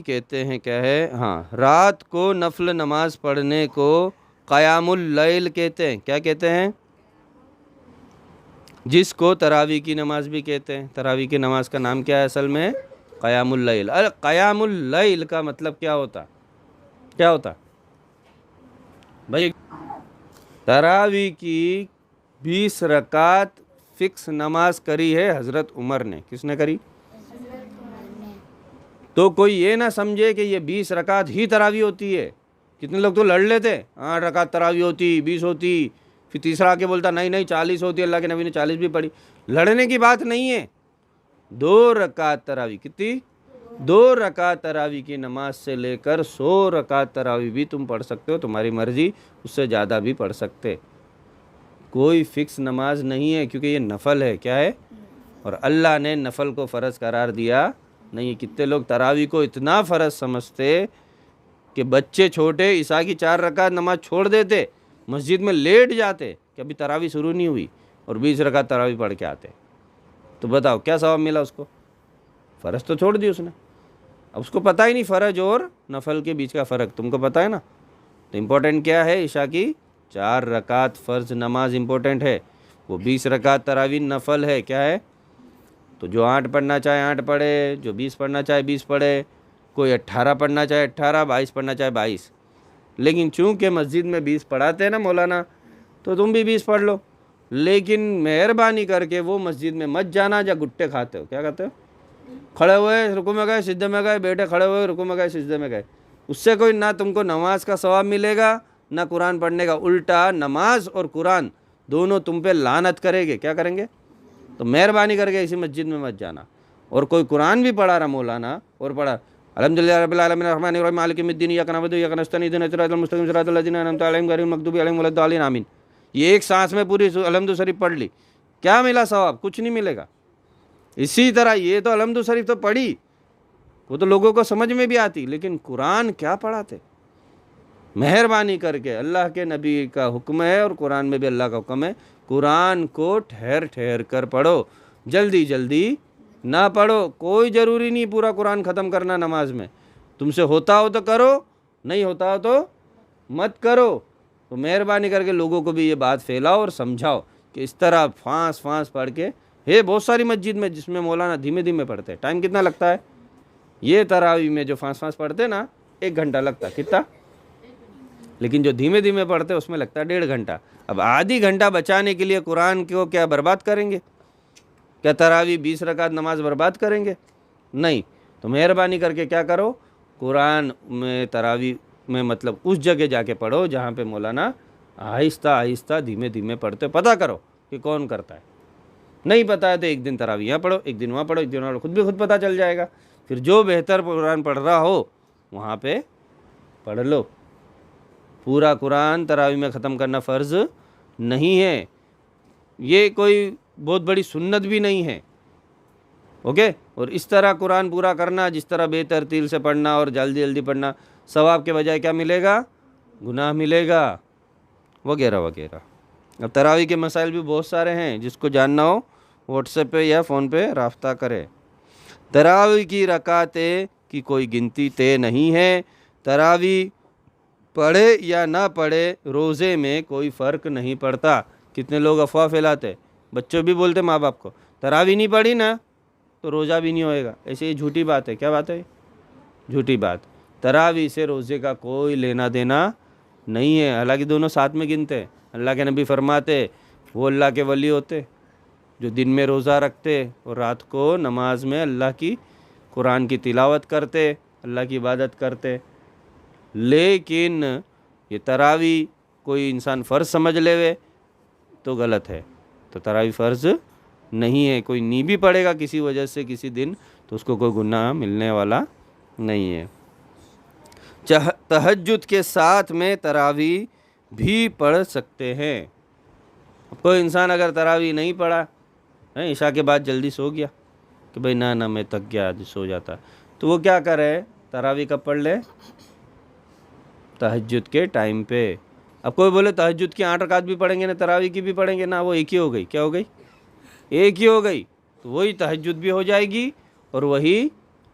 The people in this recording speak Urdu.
کہتے ہیں کیا ہے، ہاں، رات کو نفل نماز پڑھنے کو قیام اللیل کہتے ہیں. کیا کہتے ہیں؟ جس کو تراویح کی نماز بھی کہتے ہیں. تراویح کی نماز کا نام کیا ہے اصل میں؟ قیام اللیل. قیام اللیل کا مطلب کیا ہوتا؟ کیا ہوتا بھائی؟ تراویح کی 20 رکعت فکس نماز کری ہے حضرت عمر نے. کس نے کری؟ تو کوئی یہ نہ سمجھے کہ یہ 20 رکعت ہی تراویح ہوتی ہے. کتنے لوگ تو لڑ لیتے، 8 رکعت تراویح ہوتی، 20 ہوتی، پھر تیسرا آ کے بولتا نہیں 40 ہوتی، اللہ کے نبی نے 40 بھی پڑھی. لڑنے کی بات نہیں ہے. 2 رکعت تراویح. کتنی؟ 2 رکعت تراویح کی نماز سے لے کر 100 رکعت تراویح بھی تم پڑھ سکتے ہو، تمہاری مرضی، اس سے زیادہ بھی پڑھ سکتے. کوئی فکس نماز نہیں ہے، کیونکہ یہ نفل ہے. کیا ہے؟ اور اللہ نے نفل کو فرض قرار دیا نہیں. کتنے لوگ تراویح کو اتنا فرض سمجھتے کہ بچے چھوٹے عشاء کی 4 رکعت نماز چھوڑ دیتے، مسجد میں لیٹ جاتے کہ ابھی تراویح شروع نہیں ہوئی، اور 20 رکعت تراویح پڑھ کے آتے. تو بتاؤ کیا ثواب ملا اس کو؟ فرض تو چھوڑ دی اس نے. اب اس کو پتہ ہی نہیں فرض اور نفل کے بیچ کا فرق. تم کو پتہ ہے نا. تو امپورٹنٹ کیا ہے؟ عشاء کی 4 رکعت فرض نماز امپورٹنٹ ہے. وہ 20 رکعت تراویح نفل ہے. کیا ہے؟ تو جو 8 پڑھنا چاہے 8 پڑھے، جو 20 پڑھنا چاہے 20 پڑھے، کوئی 18 پڑھنا چاہے 18، 22 پڑھنا چاہے 22. لیکن چونکہ مسجد میں 20 پڑھاتے ہیں نا مولانا، تو تم بھی 20 پڑھ لو. لیکن مہربانی کر کے وہ مسجد میں مت جانا جہاں گٹے کھاتے ہو. کیا کہتے ہو؟ کھڑے ہوئے رکوع میں گئے سجدے میں گئے، بیٹھے کھڑے ہوئے رکوع میں گئے سجدے میں گئے. اس سے کوئی نہ تم کو نماز کا ثواب ملے گا نہ قرآن پڑھنے کا. الٹا نماز اور قرآن دونوں تم پہ لعنت کرے گے. کیا کریں گے؟ تو مہربانی کر کے اسی مسجد میں مت جانا. اور کوئی قرآن بھی پڑھا رہا مولانا اور پڑھا الحمدللہ رب العالمین الرحمن الرحیم مالک یوم الدین ایاک نعبد و ایاک نستعین اهدنا الصراط المستقیم صراط الذین انعمت علیہم غیر المغضوب علیہم ولا الضالین آمین. یہ ایک سانس میں پوری الحمد شریف پڑھ لی. کیا ملا ثواب؟ کچھ نہیں ملے گا. اسی طرح یہ تو الحمد شریف تو پڑھی، وہ تو لوگوں کو سمجھ میں بھی آتی، لیکن قرآن کیا پڑھاتے؟ مہربانی کر کے اللہ کے نبی کا حکم ہے اور قرآن میں بھی اللہ کا حکم ہے، قرآن کو ٹھہر ٹھہر کر پڑھو، جلدی جلدی نہ پڑھو. کوئی ضروری نہیں پورا قرآن ختم کرنا نماز میں. تم سے ہوتا ہو تو کرو، نہیں ہوتا ہو تو مت کرو. تو مہربانی کر کے لوگوں کو بھی یہ بات پھیلاؤ اور سمجھاؤ کہ اس طرح فانس فانس پڑھ کے ہے. بہت ساری مسجد میں جس میں مولانا دھیمے دھیمے پڑھتے ہیں. ٹائم کتنا لگتا ہے؟ یہ تراویح میں جو فانس فانس پڑھتے نا 1 گھنٹہ لگتا ہے. کتنا؟ لیکن جو دھیمے دھیمے پڑھتے اس میں لگتا ہے 1.5 گھنٹہ. اب آدھی گھنٹہ بچانے کے لیے قرآن کو کیا برباد کریں گے؟ کیا تراویح 20 رکعت نماز برباد کریں گے؟ نہیں. تو مہربانی کر کے کیا کرو، قرآن میں تراویح میں مطلب اس جگہ جا کے پڑھو جہاں پہ مولانا آہستہ آہستہ دھیمے دھیمے پڑھتے. پتہ کرو کہ کون کرتا ہے. نہیں پتہ ہے تو ایک دن تراویح یہاں پڑھو، ایک دن وہاں پڑھو، ایک دن وہاں پڑھو، خود پتہ چل جائے گا. پھر جو بہتر قرآن پڑھ رہا ہو وہاں پہ پڑھ لو. پورا قرآن تراویح میں ختم کرنا فرض نہیں ہے. یہ کوئی بہت بڑی سنت بھی نہیں ہے. اوکے. اور اس طرح قرآن پورا کرنا، جس طرح بے ترتیل سے پڑھنا اور جلدی جلدی پڑھنا، ثواب کے بجائے کیا ملے گا؟ گناہ ملے گا، وغیرہ وغیرہ. اب تراویح کے مسائل بھی بہت سارے ہیں، جس کو جاننا ہو واٹس ایپ پہ یا فون پہ رابطہ کرے. تراویح کی رکعتیں کی کوئی گنتی طے نہیں ہے. تراویح پڑھے یا نہ پڑھے روزے میں کوئی فرق نہیں پڑتا. کتنے لوگ افواہ پھیلاتے، بچوں بھی بولتے ماں باپ کو تراویح نہیں پڑھی نا تو روزہ بھی نہیں ہوئے گا. ایسے یہ جھوٹی بات ہے. کیا بات ہے؟ جھوٹی بات. تراویح سے روزے کا کوئی لینا دینا نہیں ہے. حالانکہ دونوں ساتھ میں گنتے ہیں. اللہ کے نبی فرماتے وہ اللہ کے ولی ہوتے جو دن میں روزہ رکھتے اور رات کو نماز میں اللہ کی قرآن کی تلاوت کرتے، اللہ کی عبادت کرتے. لیکن یہ تراویح کوئی انسان فرض سمجھ لے تو غلط ہے. تو تراویح فرض نہیں ہے. کوئی نہیں بھی پڑھے گا کسی وجہ سے کسی دن تو اس کو کوئی گناہ ملنے والا نہیں ہے. تہجد کے ساتھ میں تراویح بھی پڑھ سکتے ہیں. کوئی انسان اگر تراویح نہیں پڑھا، عشاء کے بعد جلدی سو گیا کہ بھئی نہ میں تھک گیا سو جاتا، تو وہ کیا کرے؟ تراویح کب پڑھ لے؟ تہجد کے ٹائم پہ. اب کوئی بولے تہجد کی 8 رکعت بھی پڑھیں گے نا تراویح کی بھی پڑھیں گے نا، وہ ایک ہی ہو گئی. کیا ہو گئی؟ ایک ہی ہو گئی. تو وہی تہجد بھی ہو جائے گی اور وہی